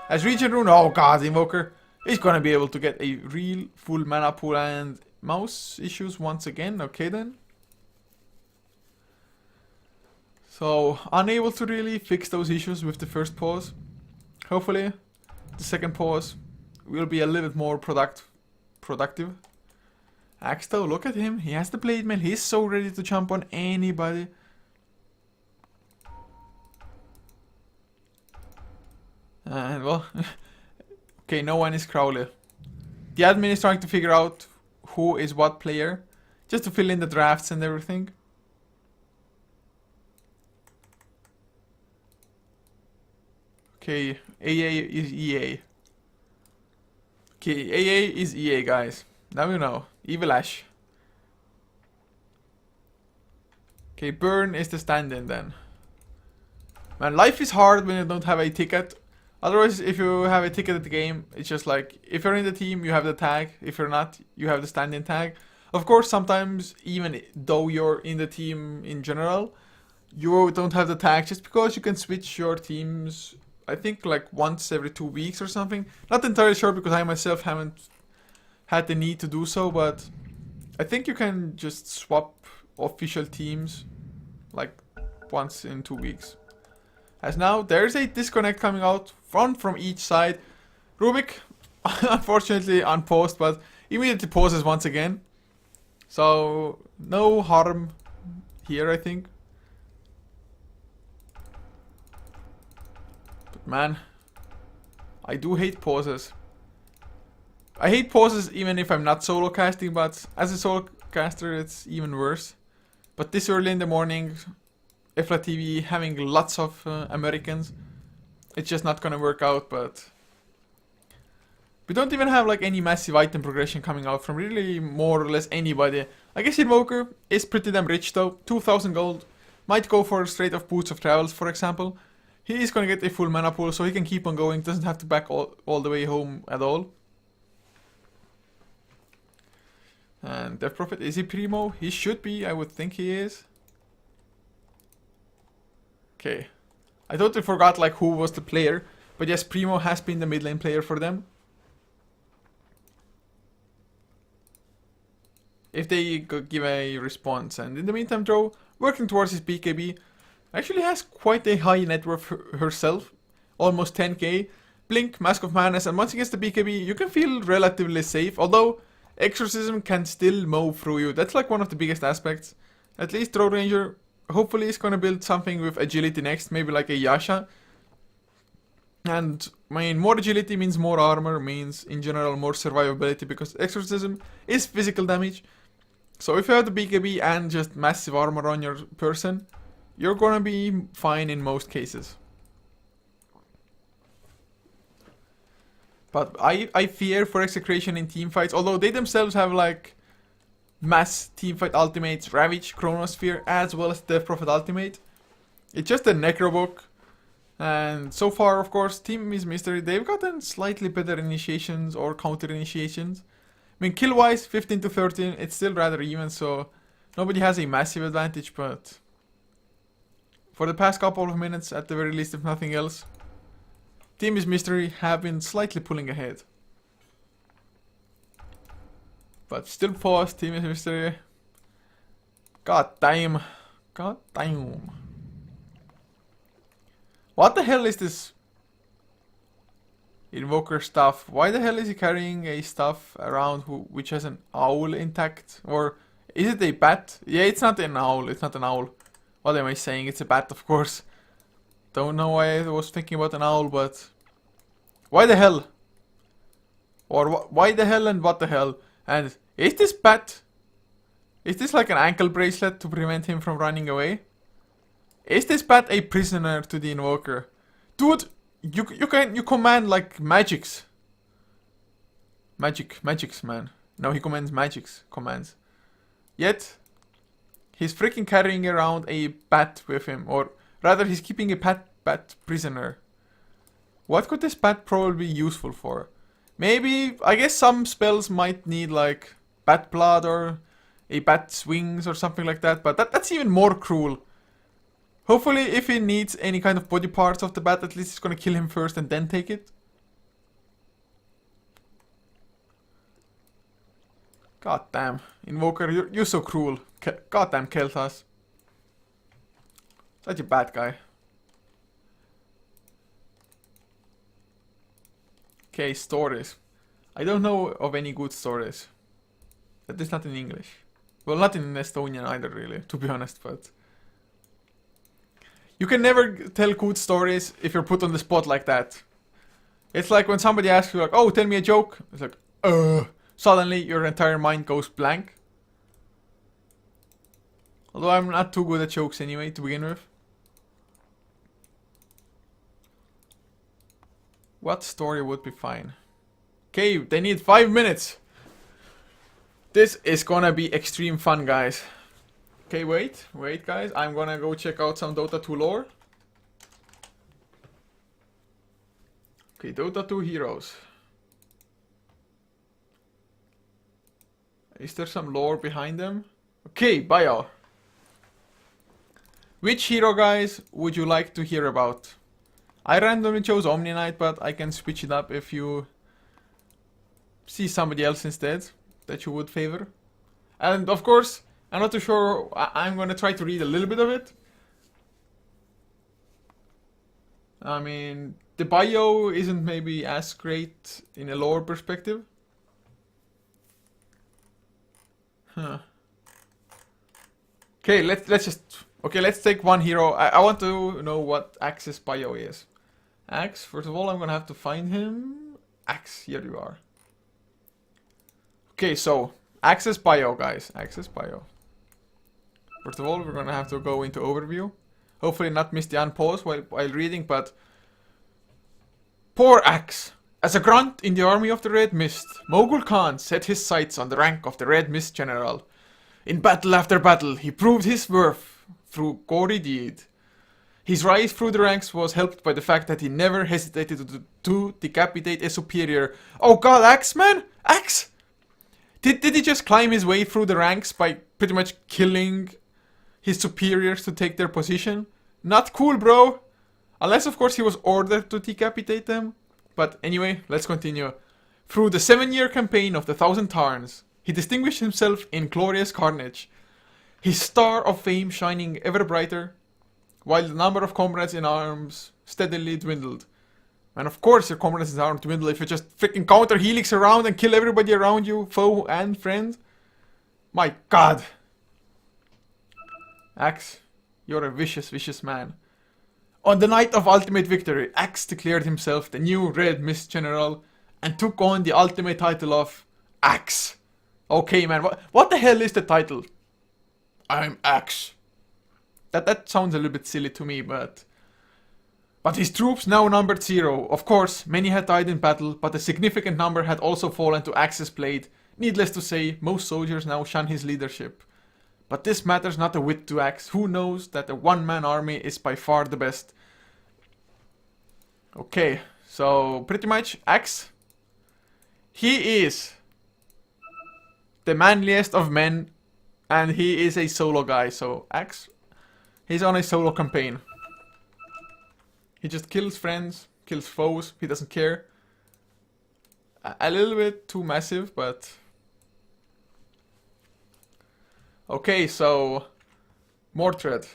As Regen Rune, oh god, Invoker is gonna be able to get a real full mana pool, and mouse issues once again. Okay then. So, unable to really fix those issues with the first pause. Hopefully, the second pause will be a little bit more productive. Axe though, look at him. He has the blade mail. He's so ready to jump on anybody. And well, okay, no one is Crowley. The admin is trying to figure out who is what player, just to fill in the drafts and everything. Okay, AA is EA. Okay, AA is EA, guys. Now you know. Evil Ash. Okay, Burn is the stand-in then. Man, life is hard when you don't have a ticket. Otherwise, if you have a ticket at the game, it's just like, if you're in the team, you have the tag. If you're not, you have the stand-in tag. Of course, sometimes, even though you're in the team in general, you don't have the tag just because you can switch your teams, I think like once every 2 weeks or something. Not entirely sure because I myself haven't had the need to do so, but I think you can just swap official teams like once in 2 weeks. As now, there's a disconnect coming out from each side. Rubik, unfortunately unpaused, but immediately pauses once again. So, no harm here, I think. But man, I do hate pauses. I hate pauses even if I'm not solo casting, but as a solo caster it's even worse. But this early in the morning, HeflaTV having lots of Americans, it's just not gonna work out. But we don't even have like any massive item progression coming out from really more or less anybody. I guess Invoker is pretty damn rich though, 2000 gold, might go for straight off Boots of Travels for example. He is gonna get a full mana pool so he can keep on going, doesn't have to back all the way home at all. And Death Prophet, is he Primo? He should be, I would think he is. Okay. I totally forgot like who was the player. But yes, Primo has been the mid lane player for them. If they give a response. And in the meantime, Joe, working towards his BKB, actually has quite a high net worth herself. Almost 10k. Blink, Mask of Madness, and once against the BKB, you can feel relatively safe. Although Exorcism can still mow through you. That's like one of the biggest aspects. At least Throw Ranger hopefully is gonna build something with agility next, maybe like a Yasha. And I mean, more agility means more armor, means in general more survivability, because Exorcism is physical damage. So if you have the BKB and just massive armor on your person, you're gonna be fine in most cases. But I fear for Execration in teamfights, although they themselves have like mass teamfight ultimates, Ravage, Chronosphere, as well as Death Prophet ultimate. It's just a Necrobook. And so far, of course, Team is Mystery. They've gotten slightly better initiations or counter initiations. I mean, kill-wise, 15 to 13, it's still rather even, so nobody has a massive advantage, but for the past couple of minutes, at the very least, if nothing else, Team is Mystery have been slightly pulling ahead. But still pause, Team is Mystery. God damn. God damn. What the hell is this Invoker stuff? Why the hell is he carrying a stuff around which has an owl intact? Or is it a bat? Yeah, it's not an owl. It's not an owl. What am I saying? It's a bat, of course. Don't know why I was thinking about an owl, but why the hell? Or why the hell and what the hell? And is this bat? Is this like an ankle bracelet to prevent him from running away? Is this bat a prisoner to the Invoker? Dude, you command like magics. Magics, man. No, he commands commands. Yet, he's freaking carrying around a bat with him, or rather, he's keeping a bat prisoner. What could this bat probably be useful for? Maybe, I guess some spells might need like bat blood or a bat's wings or something like that, but that's even more cruel. Hopefully, if he needs any kind of body parts of the bat, at least he's gonna kill him first and then take it. God damn, Invoker, you're so cruel. God damn, Kel'Thas. Such a bad guy. Okay, stories. I don't know of any good stories. That is not in English. Well, not in Estonian either, really, to be honest, but... You can never tell good stories if you're put on the spot like that. It's like when somebody asks you, like, oh, tell me a joke. It's like, suddenly your entire mind goes blank. Although I'm not too good at jokes anyway, to begin with. What story would be fine? Okay, they need 5 minutes. This is gonna be extreme fun, guys. Okay, wait, guys. I'm gonna go check out some Dota 2 lore. Okay, Dota 2 heroes. Is there some lore behind them? Okay, bio. Which hero, guys, would you like to hear about? I randomly chose Omni Knight, but I can switch it up if you see somebody else instead that you would favor. And of course, I'm not too sure. I'm gonna try to read a little bit of it. I mean, the bio isn't maybe as great in a lore perspective. Huh. Okay, let's take one hero. I want to know what Axe's bio is. Axe, first of all, I'm gonna have to find him. Axe, here you are. Okay, so Axe's bio, guys. Axe's bio. First of all, we're gonna have to go into overview. Hopefully not miss the unpause while reading, but... Poor Axe. As a grunt in the army of the Red Mist, Mogul Khan set his sights on the rank of the Red Mist General. In battle after battle, he proved his worth through gory deed. His rise through the ranks was helped by the fact that he never hesitated to decapitate a superior. Oh god, Axe, man! Axe! Did he just climb his way through the ranks by pretty much killing his superiors to take their position? Not cool, bro! Unless, of course, he was ordered to decapitate them. But anyway, let's continue. Through the 7-year campaign of the Thousand Tarns, he distinguished himself in glorious carnage, his star of fame shining ever brighter, while the number of comrades in arms steadily dwindled. And of course your comrades in arms dwindle if you just freaking counter helix around and kill everybody around you, foe and friend. My god. Axe, you're a vicious, vicious man. On the night of ultimate victory, Axe declared himself the new Red Mist General and took on the ultimate title of Axe. Okay, man, what the hell is the title? I'm Axe. That sounds a little bit silly to me, but his troops now numbered 0. Of course, many had died in battle, but a significant number had also fallen to Axe's blade. Needless to say, most soldiers now shun his leadership. But this matters not a whit to Axe, who knows that a one-man army is by far the best. Okay, so pretty much Axe, he is the manliest of men, and he is a solo guy. So Axe, he's on a solo campaign. He just kills friends, kills foes, he doesn't care. A little bit too massive, but... Okay, so... Mordred.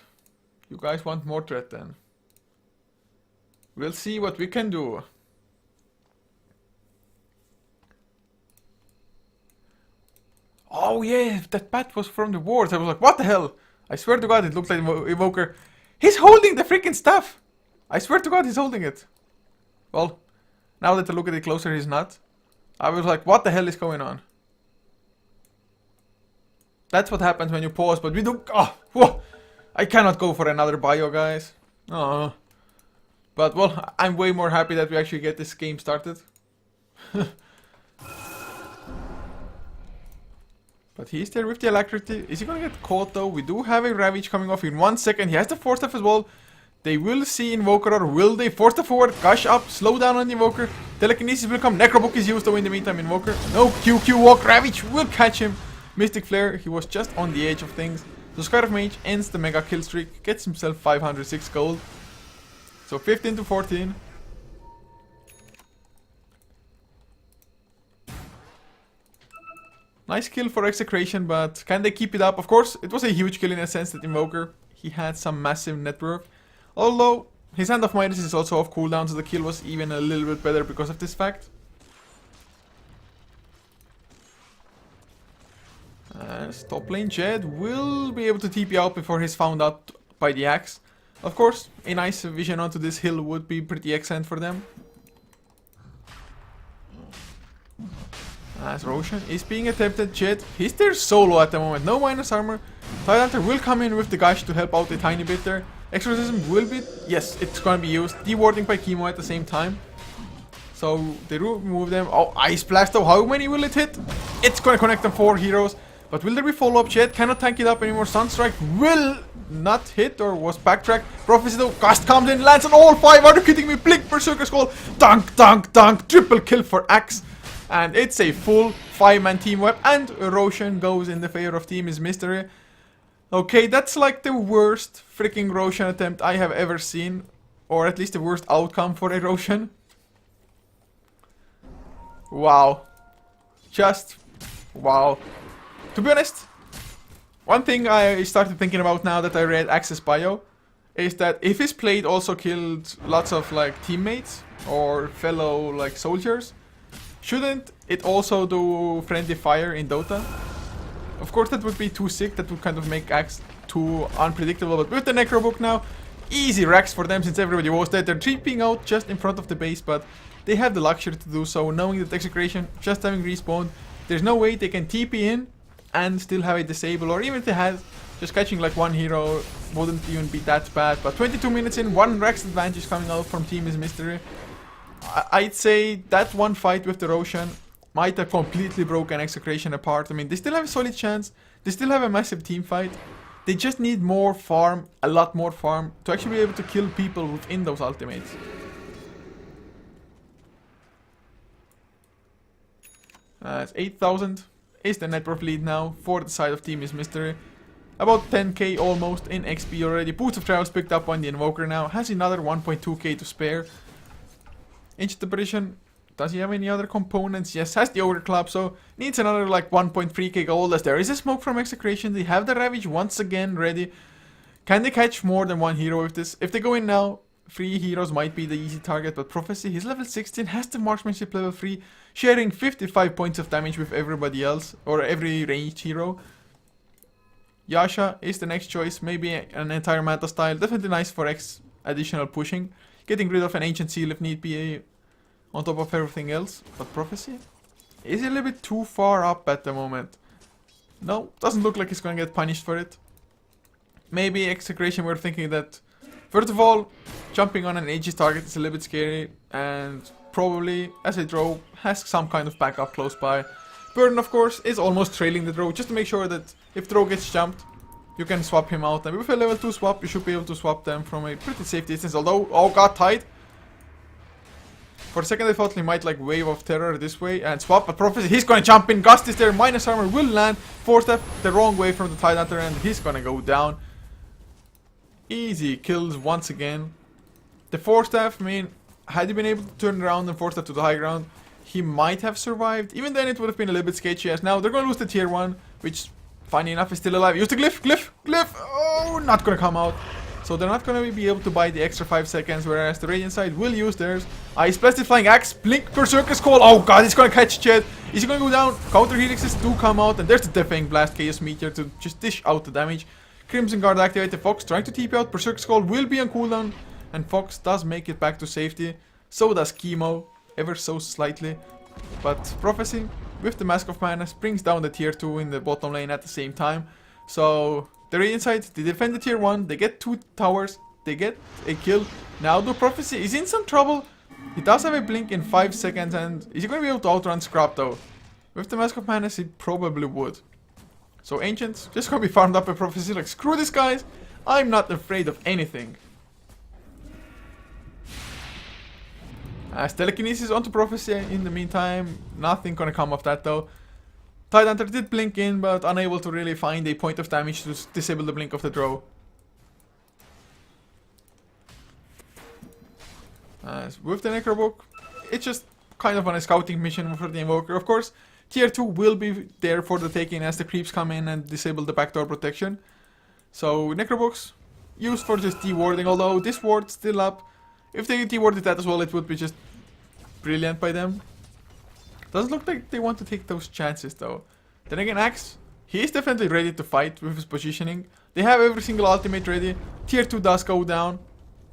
You guys want Mordred then? We'll see what we can do. Oh yeah, that bat was from the wars. I was like, what the hell? I swear to god, it looked like Evoker. He's holding the freaking stuff! I swear to god, he's holding it. Well, now that I look at it closer, he's not. I was like, what the hell is going on? That's what happens when you pause, but we do... Oh, whoa! I cannot go for another bio, guys. Oh. But, well, I'm way more happy that we actually get this game started. But he's there with the alacrity. Is he gonna get caught though? We do have a Ravage coming off in 1 second. He has the Force Staff as well. They will see Invoker, or will they force the forward, gush up, slow down on the Invoker. Telekinesis will come. Necrobook is used though in the meantime. Invoker. No QQ walk. Ravage will catch him. Mystic Flare. He was just on the edge of things. So Scarf Mage ends the mega kill streak. Gets himself 506 gold. So 15 to 14. Nice kill for Execration, but can they keep it up? Of course, it was a huge kill in a sense that Invoker, he had some massive net worth. Although, his Hand of Midas is also off cooldown, so the kill was even a little bit better because of this fact. As top lane Jed will be able to TP out before he's found out by the axe. Of course, a nice vision onto this hill would be pretty excellent for them. As Roshan is being attempted, Jed, he's there solo at the moment, no minus armor. Tidehunter will come in with the gush to help out a tiny bit there. Exorcism will be, yes, it's gonna be used. Dewarding by chemo at the same time. So they remove them. Oh, Ice Blast though, how many will it hit? It's gonna connect them 4 heroes. But will there be follow-up? Jed cannot tank it up anymore. Sunstrike will not hit or was backtracked. Prophecy though, Gust comes in, lands on all 5. Are you kidding me? Blink, Berserker Skull, dunk, dunk, dunk. Triple kill for Axe. And it's a full 5-man team wipe. And Roshan goes in the favor of Team is Mystery. Okay, that's like the worst freaking Roshan attempt I have ever seen. Or at least the worst outcome for a Roshan. Wow. Just wow. To be honest, one thing I started thinking about now that I read Axe's bio is that if his plate also killed lots of like teammates or fellow like soldiers, shouldn't it also do friendly fire in Dota? Of course that would be too sick, that would kind of make Axe too unpredictable, but with the Necrobook now, easy racks for them since everybody was dead. They're creeping out just in front of the base, but they have the luxury to do so, knowing that Execration just having respawned, there's no way they can TP in and still have a disable, or even if they had, just catching like 1 hero wouldn't even be that bad. But 22 minutes in, 1 Rax advantage coming out from Team is Mystery. I'd say that one fight with the Roshan might have completely broken Execration apart. I mean, they still have a solid chance, they still have a massive team fight. They just need more farm, a lot more farm, to actually be able to kill people within those ultimates. It's 8,000 is the net worth lead now for the side of Team is Mystery. About 10k almost in XP already. Boots of Travels picked up on the Invoker now. Has another 1.2k to spare. Ancient Apparition, does he have any other components? Yes, has the Ogre Club, so needs another like 1.3k gold as there is a smoke from Execration. They have the Ravage once again ready. Can they catch more than 1 hero with this? If they go in now, 3 heroes might be the easy target, but Prophecy, he's level 16, has the Marksmanship level 3, sharing 55 points of damage with everybody else, or every ranged hero. Yasha is the next choice, maybe an entire Manta style, definitely nice for X additional pushing. Getting rid of an Ancient Seal if need be, on top of everything else. But Prophecy is a little bit too far up at the moment. No, doesn't look like he's gonna get punished for it. Maybe Execration were thinking that, first of all, jumping on an Aegis target is a little bit scary, and probably, as a draw, has some kind of backup close by. Burden, of course, is almost trailing the draw, just to make sure that if draw gets jumped, you can swap him out. And with a level 2 swap, you should be able to swap them from a pretty safe distance, although, oh god, tied. For a second I thought he might like Wave of Terror this way and swap, but Prophecy, he's gonna jump in, Gust is there, minus armor will land, 4-step the wrong way from the Tidehunter, and he's gonna go down. Easy kills once again. The 4-staff, I mean, had he been able to turn around and 4-step to the high ground, he might have survived. Even then it would have been a little bit sketchy, as now they're gonna lose the tier 1, which, funny enough, is still alive. Use the glyph, oh, not gonna come out. So they're not gonna be able to buy the extra 5 seconds, whereas the Radiant side will use theirs. Ice Blast, Flying Axe, Blink, Berserker Skull, oh god, he's gonna catch Jed. Is he gonna go down? Counter Helixes do come out, and there's the Deafening Blast, Chaos Meteor to just dish out the damage. Crimson Guard activated, Fox trying to TP out, Berserker Skull will be on cooldown, and Fox does make it back to safety. So does Chemo, ever so slightly. But Prophecy, with the Mask of Mana, brings down the tier 2 in the bottom lane at the same time. So the Radiant side, they defend the tier 1, they get 2 towers, they get a kill. Now the Prophecy is in some trouble. He does have a blink in 5 seconds, and is he going to be able to outrun Scrap though? With the Mask of Mana, he probably would. So Ancients, just gonna be farmed up by Prophecy, like screw this guys, I'm not afraid of anything. As Telekinesis onto Prophecy in the meantime, nothing gonna come of that though. Tidehunter did blink in, but unable to really find a point of damage to disable the blink of the draw. As with the Necrobook, it's just kind of on a scouting mission for the Invoker. Of course, tier 2 will be there for the taking as the creeps come in and disable the backdoor protection. So Necrobooks, used for just T-warding, although this ward's still up. If they T-warded that as well, it would be just brilliant by them. Doesn't look like they want to take those chances though. Then again, Axe, he is definitely ready to fight with his positioning. They have every single ultimate ready. Tier 2 does go down.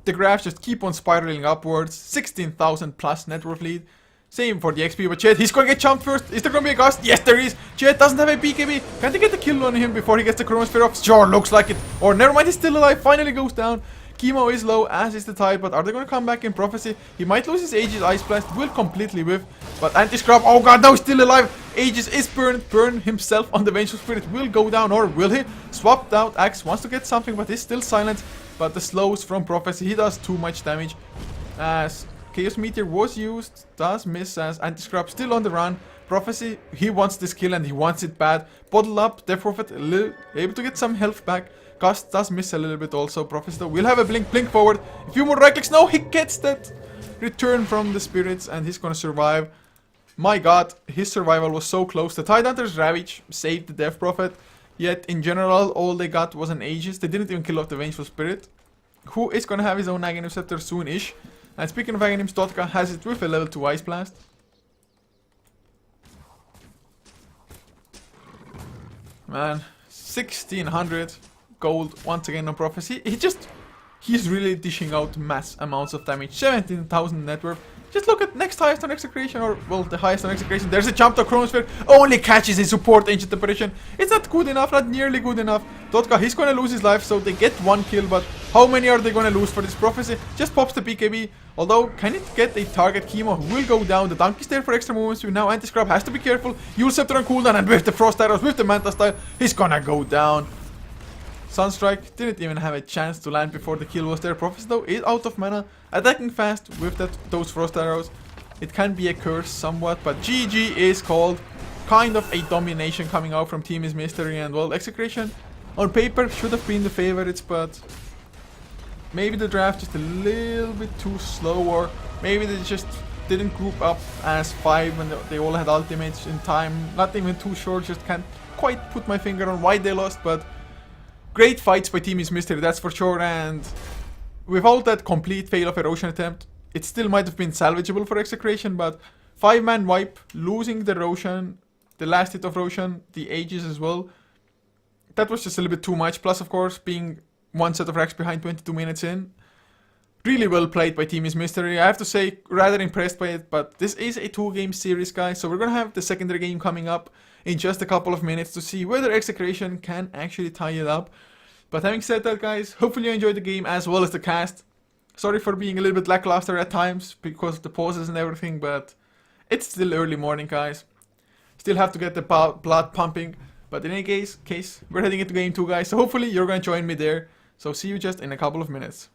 The graphs just keep on spiraling upwards. 16,000 plus net worth lead. Same for the XP, but Jet, he's gonna get jumped first. Is there gonna be a gust? Yes, there is. Jet doesn't have a BKB. Can they get the kill on him before he gets the Chronosphere off? Sure, looks like it. Or never mind, he's still alive. Finally goes down. Chemo is low, as is the tide, but are they gonna come back in Prophecy? He might lose his Aegis Ice Blast, will completely whiff. But Anti-Scrub, oh god, no, still alive. Aegis is burned. Burn himself on the Vengeful Spirit will go down, or will he? Swapped out. Axe wants to get something, but is still silent. But the slows from Prophecy, he does too much damage. As Chaos Meteor was used, does miss as Anti-Scrub still on the run. Prophecy, he wants this kill and he wants it bad. Bottle up, Death Prophet able to get some health back. Gust does miss a little bit also. Prophecy though will have a blink forward. A few more right clicks. No, he gets that return from the spirits and he's gonna survive. My god, his survival was so close. The Tidehunter's Ravage saved the Death Prophet. Yet in general, all they got was an Aegis. They didn't even kill off the Vengeful Spirit, who is gonna have his own Aghanim Scepter soon-ish. And speaking of Aghanims, Dota has it with a level 2 Ice Blast. Man, 1600 gold once again on Prophecy. He's really dishing out mass amounts of damage. 17,000 net worth. Just look at next highest on Execration, or well, the highest on Execration. There's a jump to Chronosphere. Only catches his support Ancient Apparition. It's not good enough, not nearly good enough. Dotka, he's gonna lose his life, so they get one kill, but how many are they gonna lose for this Prophecy? Just pops the BKB. Although, can it get a target? Chemo will go down. The dunk is there for extra movements. Now Anti-Scrub has to be careful. Yule Scepter on cooldown, and with the Frost Arrows, with the Manta style, he's gonna go down. Sunstrike didn't even have a chance to land before the kill was there. Prophecy though is out of mana, attacking fast with those Frost Arrows. It can be a curse somewhat, but GG is called. Kind of a domination coming out from Team is Mystery, and well, Execration on paper should have been the favorites, but maybe the draft just a little bit too slow, or maybe they just didn't group up as 5 when they all had ultimates in time. Not even too sure, just can't quite put my finger on why they lost, but great fights by Team is Mystery, that's for sure, and without that complete fail of erosion attempt, it still might have been salvageable for Execration, but 5-man wipe, losing the Roshan, the last hit of Roshan, the Aegis as well, that was just a little bit too much, plus of course being one set of racks behind 22 minutes in. Really well played by Team is Mystery, I have to say, rather impressed by it, but this is a 2-game series, guys, so we're gonna have the secondary game coming up in just a couple of minutes to see whether Execration can actually tie it up. But having said that, guys, hopefully you enjoyed the game as well as the cast. Sorry for being a little bit lackluster at times because of the pauses and everything, but it's still early morning, guys. Still have to get the blood pumping, but in any case, we're heading into game 2, guys, so hopefully you're gonna join me there. So see you just in a couple of minutes.